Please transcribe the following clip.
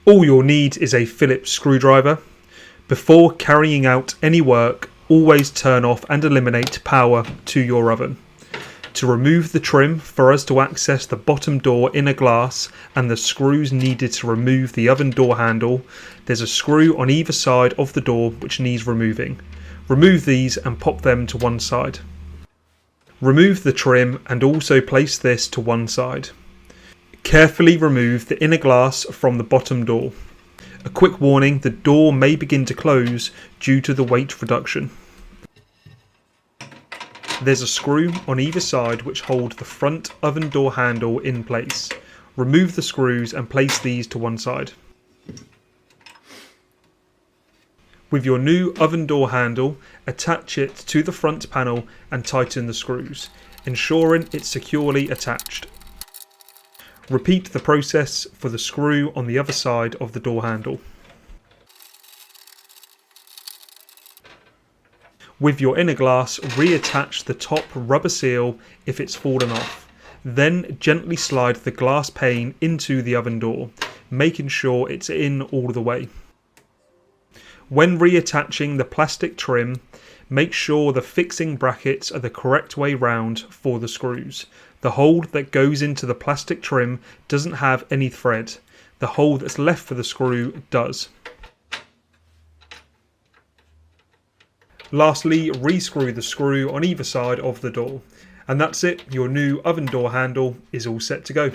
All you'll need is a Phillips screwdriver. Before carrying out any work, always turn off and eliminate power to your oven. To remove the trim for us to access the bottom door inner glass and the screws needed to remove the oven door handle, there's a screw on either side of the door which needs removing. Remove these and pop them to one side. Remove the trim and also place this to one side. Carefully remove the inner glass from the bottom door. A quick warning, the door may begin to close due to the weight reduction. There's a screw on either side which hold the front oven door handle in place. Remove the screws and place these to one side. With your new oven door handle, attach it to the front panel and tighten the screws, ensuring it's securely attached. Repeat the process for the screw on the other side of the door handle. With your inner glass, reattach the top rubber seal if it's fallen off. Then gently slide the glass pane into the oven door, making sure it's in all the way. When reattaching the plastic trim, make sure the fixing brackets are the correct way round for the screws. The hole that goes into the plastic trim doesn't have any thread. The hole that's left for the screw does. Lastly, re-screw the screw on either side of the door. And that's it, your new oven door handle is all set to go.